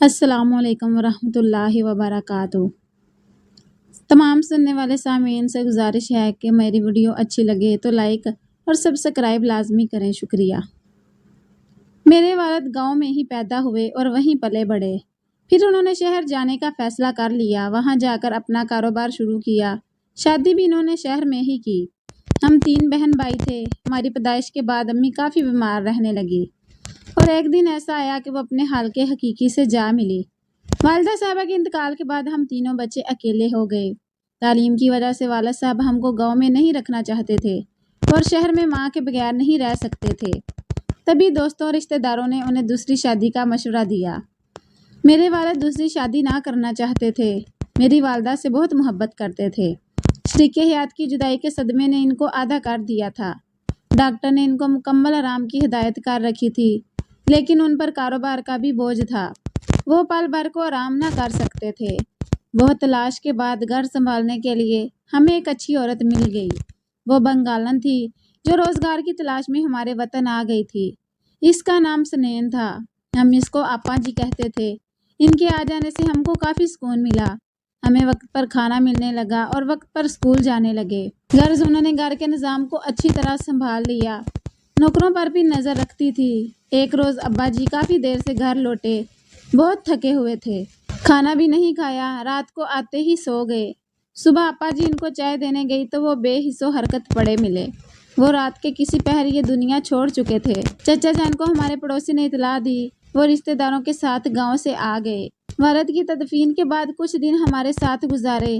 السلام علیکم ورحمۃ اللہ وبرکاتہ۔ تمام سننے والے سامعین سے گزارش ہے کہ میری ویڈیو اچھی لگے تو لائک اور سبسکرائب لازمی کریں، شکریہ۔ میرے والد گاؤں میں ہی پیدا ہوئے اور وہیں پلے بڑھے، پھر انہوں نے شہر جانے کا فیصلہ کر لیا، وہاں جا کر اپنا کاروبار شروع کیا۔ شادی بھی انہوں نے شہر میں ہی کی۔ ہم 3 بہن بھائی تھے۔ ہماری پیدائش کے بعد امی کافی بیمار رہنے لگی اور ایک دن ایسا آیا کہ وہ اپنے حال کے حقیقی سے جا ملی۔ والدہ صاحبہ کے انتقال کے بعد ہم تینوں بچے اکیلے ہو گئے۔ تعلیم کی وجہ سے والد صاحب ہم کو گاؤں میں نہیں رکھنا چاہتے تھے اور شہر میں ماں کے بغیر نہیں رہ سکتے تھے۔ تبھی دوستوں اور رشتہ داروں نے انہیں دوسری شادی کا مشورہ دیا۔ میرے والد دوسری شادی نہ کرنا چاہتے تھے، میری والدہ سے بہت محبت کرتے تھے۔ شریک حیات کی جدائی کے صدمے نے ان کو آدھا کر دیا تھا۔ ڈاکٹر نے ان کو مکمل آرام کی ہدایت کر رکھی تھی، لیکن ان پر کاروبار کا بھی بوجھ تھا۔ وہ پل بھر کو آرام نہ کر سکتے تھے۔ بہت تلاش کے بعد گھر سنبھالنے کے لیے ہمیں ایک اچھی عورت مل گئی۔ وہ بنگالن تھی جو روزگار کی تلاش میں ہمارے وطن آ گئی تھی۔ اس کا نام سنین تھا۔ ہم اس کو آپا جی کہتے تھے۔ ان کے آ جانے سے ہم کو کافی سکون ملا۔ ہمیں وقت پر کھانا ملنے لگا اور وقت پر اسکول جانے لگے۔ غرض انہوں نے گھر کے نظام کو اچھی طرح سنبھال لیا۔ نوکروں پر بھی نظر رکھتی تھی۔ ایک روز ابا جی کافی دیر سے گھر لوٹے، بہت تھکے ہوئے تھے۔ کھانا بھی نہیں کھایا، رات کو آتے ہی سو گئے۔ صبح آپا جی ان کو چائے دینے گئی تو وہ بے حس و حرکت پڑے ملے۔ وہ رات کے کسی پہر یہ دنیا چھوڑ چکے تھے۔ چچا جان کو ہمارے پڑوسی نے اطلاع دی۔ وہ رشتہ داروں کے ساتھ گاؤں سے آ گئے۔ والد کی تدفین کے بعد کچھ دن ہمارے ساتھ گزارے۔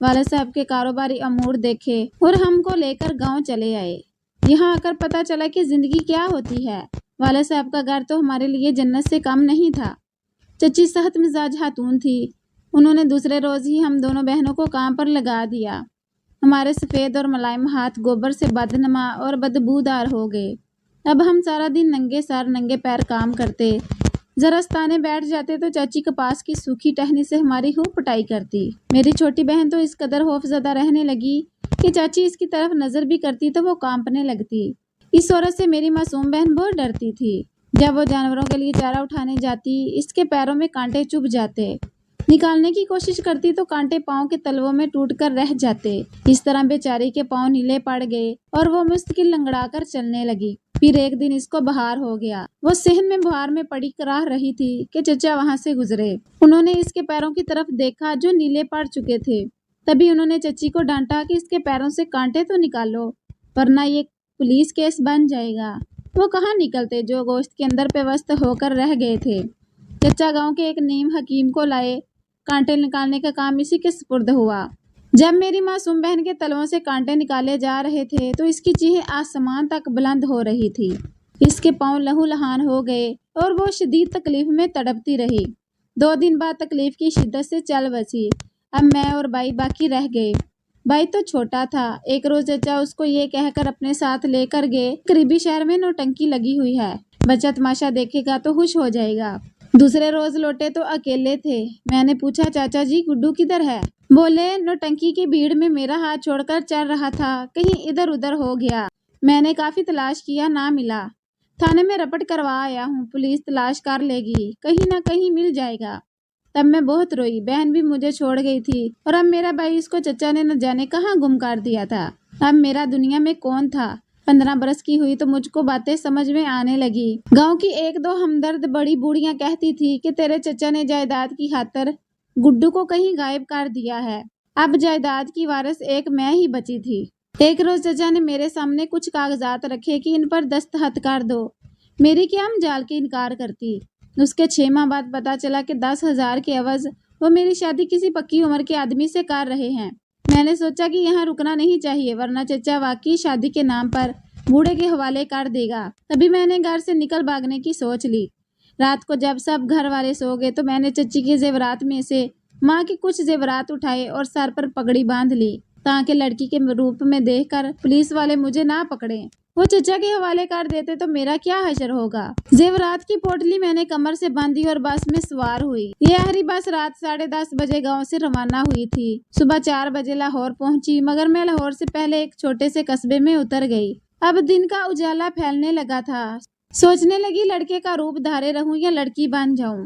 والد صاحب کے کاروباری امور دیکھے اور ہم کو لے کر گاؤں چلے آئے۔ یہاں آ کر پتہ چلا کہ زندگی کیا ہوتی ہے۔ والد صاحب کا گھر تو ہمارے لیے جنت سے کم نہیں تھا۔ چچی سخت مزاج خاتون تھی۔ انہوں نے دوسرے روز ہی ہم دونوں بہنوں کو کام پر لگا دیا۔ ہمارے سفید اور ملائم ہاتھ گوبر سے بدنما اور بدبودار ہو گئے۔ اب ہم سارا دن ننگے سر ننگے پیر کام کرتے۔ ذرا استانے بیٹھ جاتے تو چاچی کپاس کی سوکھی ٹہنی سے ہماری خوب پٹائی کرتی۔ میری چھوٹی بہن تو اس قدر خوف زدہ رہنے لگی کہ چاچی اس کی طرف نظر بھی کرتی تو وہ کانپنے لگتی۔ اس عورت سے میری معصوم بہن بہت ڈرتی تھی۔ جب وہ جانوروں کے لیے چارہ اٹھانے جاتی، اس کے پیروں میں کانٹے چبھ جاتے۔ نکالنے کی کوشش کرتی تو کانٹے پاؤں کے تلووں میں ٹوٹ کر رہ جاتے۔ اس طرح بیچاری کے پاؤں نیلے پڑ گئے اور وہ مستقل لنگڑا کر چلنے لگی۔ پھر ایک دن اس کو بخار ہو گیا۔ وہ صحن میں بخار میں پڑی کراہ رہی تھی کہ چچا وہاں سے گزرے۔ انہوں نے اس کے پیروں کی طرف دیکھا جو نیلے پڑ چکے تھے۔ تبھی انہوں نے چچی کو ڈانٹا کہ اس کے پیروں سے کانٹے تو نکالو، ورنہ یہ پولیس کیس بن جائے گا۔ وہ کہاں نکلتے جو گوشت کے اندر پیوست ہو کر رہ گئے تھے۔ چچا گاؤں کے ایک نیم حکیم کو لائے۔ کانٹے نکالنے کا کام اسی کے سپرد ہوا۔ جب میری معصوم بہن کے تلووں سے کانٹے نکالے جا رہے تھے تو اس کی چیخیں آسمان تک بلند ہو رہی تھی۔ اس کے پاؤں لہو لہان ہو گئے اور وہ شدید تکلیف میں تڑپتی رہی۔ 2 دن بعد تکلیف کی شدت سے چل بسی۔ اب میں اور بھائی باقی رہ گئے۔ بھائی تو چھوٹا تھا۔ ایک روز چچا اس کو یہ کہہ کر اپنے ساتھ لے کر گئے، قریبی شہر میں نوٹنکی لگی ہوئی ہے، بچہ تماشا دیکھے گا تو خوش ہو جائے گا۔ دوسرے روز لوٹے تو اکیلے تھے۔ میں نے پوچھا چاچا جی گڈو کدھر ہے؟ بولے نوٹنکی کی بھیڑ میں میرا ہاتھ چھوڑ کر چل رہا تھا، کہیں ادھر ادھر ہو گیا۔ میں نے کافی تلاش کیا، نہ ملا۔ تھانے میں رپٹ کروا آیا ہوں، پولیس تلاش کر لے گی، کہیں نہ کہیں مل جائے گا۔ تب میں بہت روئی۔ بہن بھی مجھے چھوڑ گئی تھی اور اب میرا بھائی اس کو چچا نے نہ جانے کہاں گم کر دیا تھا۔ اب میرا دنیا میں کون تھا؟ 15 برس کی ہوئی تو مجھ کو باتیں سمجھ میں آنے لگی۔ گاؤں کی 1-2 ہمدرد بڑی بوڑھیاں کہتی تھی کہ تیرے چچا نے جائیداد کی خاطر گڈو کو کہیں غائب کر دیا ہے۔ اب جائیداد کی وارث ایک میں ہی بچی تھی۔ ایک روز چچا نے میرے سامنے کچھ کاغذات رکھے کہ ان پر دستخط کر دو۔ میری کیا مجال کے انکار کرتی۔ اس کے 6 ماہ بعد پتا چلا کہ 10,000 کے عوض وہ میری شادی کسی پکی عمر کے آدمی سے کر رہے ہیں۔ میں نے سوچا کہ یہاں رکنا نہیں چاہیے ورنہ چچا واقعی شادی کے نام پر بوڑھے کے حوالے کر دے گا۔ تبھی میں نے گھر سے نکل بھاگنے کی سوچ لی۔ رات کو جب سب گھر والے سو گئے تو میں نے چچی کے زیورات میں سے ماں کے کچھ زیورات اٹھائے اور سر پر پگڑی باندھ لی تاکہ لڑکی کے روپ میں دیکھ کر پولیس والے مجھے نہ پکڑیں۔ وہ چچا کے حوالے کر دیتے تو میرا کیا حشر ہوگا۔ زیورات کی پوٹلی میں نے کمر سے باندھی اور بس میں سوار ہوئی۔ یہ آخری بس رات 10:30 بجے گاؤں سے روانہ ہوئی تھی۔ صبح 4 بجے لاہور پہنچی، مگر میں لاہور سے پہلے ایک چھوٹے سے قصبے میں اتر گئی۔ اب دن کا اجالا پھیلنے لگا تھا۔ سوچنے لگی لڑکے کا روپ دھارے رہوں یا لڑکی بن جاؤں۔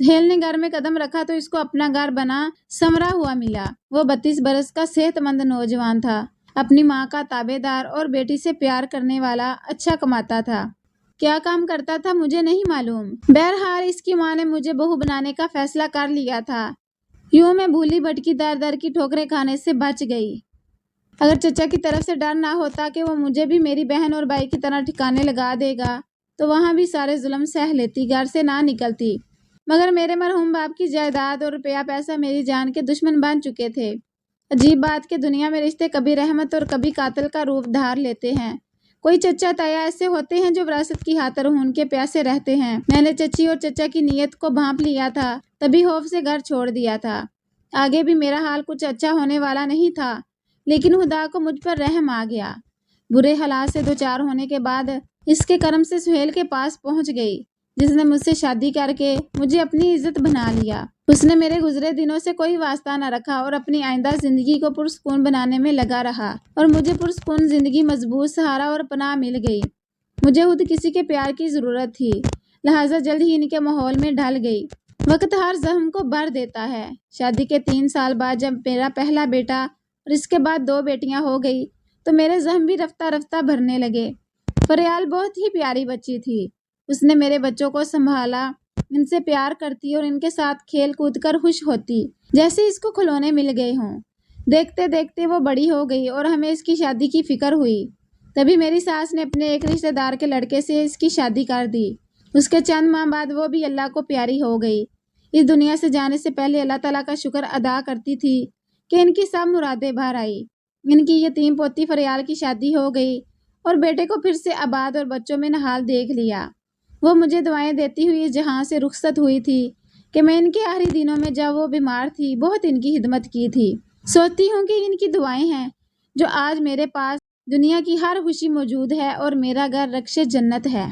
سہیل نے گھر میں قدم رکھا تو اس کو اپنا گھر بنا سنورا ہوا ملا۔ وہ 32 برس کا صحت مند نوجوان تھا، اپنی ماں کا تابع دار اور بیٹی سے پیار کرنے والا، اچھا کماتا تھا۔ کیا کام کرتا تھا مجھے نہیں معلوم، بہرحال اس کی ماں نے مجھے بہو بنانے کا فیصلہ کر لیا تھا۔ یوں میں بھولی بھٹکی در در کی ٹھوکریں کھانے سے بچ گئی۔ اگر چچا کی طرف سے ڈر نہ ہوتا کہ وہ مجھے بھی میری بہن اور بھائی کی طرح ٹھکانے لگا دے گا تو وہاں بھی سارے ظلم سہ لیتی، گھر سے نہ نکلتی، مگر میرے مرحوم باپ کی جائیداد اور روپیہ پیسہ میری جان کے دشمن بن چکے تھے۔ عجیب بات کہ دنیا میں رشتے کبھی رحمت اور کبھی قاتل کا روپ دھار لیتے ہیں۔ کوئی چچا تایا ایسے ہوتے ہیں جو وراثت کی خاطر خون کے پیاسے رہتے ہیں۔ میں نے چچی اور چچا کی نیت کو بھانپ لیا تھا، تبھی خوف سے گھر چھوڑ دیا تھا۔ آگے بھی میرا حال کچھ اچھا ہونے والا نہیں تھا، لیکن خدا کو مجھ پر رحم آ گیا۔ برے حالات سے دوچار ہونے کے بعد اس کے کرم سے سہیل کے پاس پہنچ گئی، جس نے مجھ سے شادی کر کے مجھے اپنی عزت بنا لیا۔ اس نے میرے گزرے دنوں سے کوئی واسطہ نہ رکھا اور اپنی آئندہ زندگی کو پرسکون بنانے میں لگا رہا، اور مجھے پرسکون زندگی مضبوط سہارا اور پناہ مل گئی۔ مجھے خود کسی کے پیار کی ضرورت تھی، لہٰذا جلد ہی ان کے ماحول میں ڈھل گئی۔ وقت ہر زخم کو بھر دیتا ہے۔ شادی کے 3 سال بعد جب میرا پہلا بیٹا اور اس کے بعد 2 بیٹیاں ہو گئی تو میرے زخم بھی رفتہ رفتہ بھرنے لگے۔ فریال بہت ہی پیاری بچی تھی۔ اس نے میرے بچوں کو سنبھالا، ان سے پیار کرتی اور ان کے ساتھ کھیل کود کر خوش ہوتی جیسے اس کو کھلونے مل گئے ہوں۔ دیکھتے دیکھتے وہ بڑی ہو گئی اور ہمیں اس کی شادی کی فکر ہوئی۔ تبھی میری ساس نے اپنے ایک رشتہ دار کے لڑکے سے اس کی شادی کر دی۔ اس کے چند ماہ بعد وہ بھی اللہ کو پیاری ہو گئی۔ اس دنیا سے جانے سے پہلے اللہ تعالیٰ کا شکر ادا کرتی تھی کہ ان کی سب مرادیں بھر آئی۔ ان کی یتیم پوتی فریال کی شادی ہو گئی اور بیٹے کو پھر سے آباد اور بچوں میں نہال دیکھ لیا۔ وہ مجھے دعائیں دیتی ہوئی جہاں سے رخصت ہوئی تھی کہ میں ان کے آخری دنوں میں جب وہ بیمار تھی بہت ان کی خدمت کی تھی۔ سوچتی ہوں کہ ان کی دعائیں ہیں جو آج میرے پاس دنیا کی ہر خوشی موجود ہے اور میرا گھر رکشے جنت ہے۔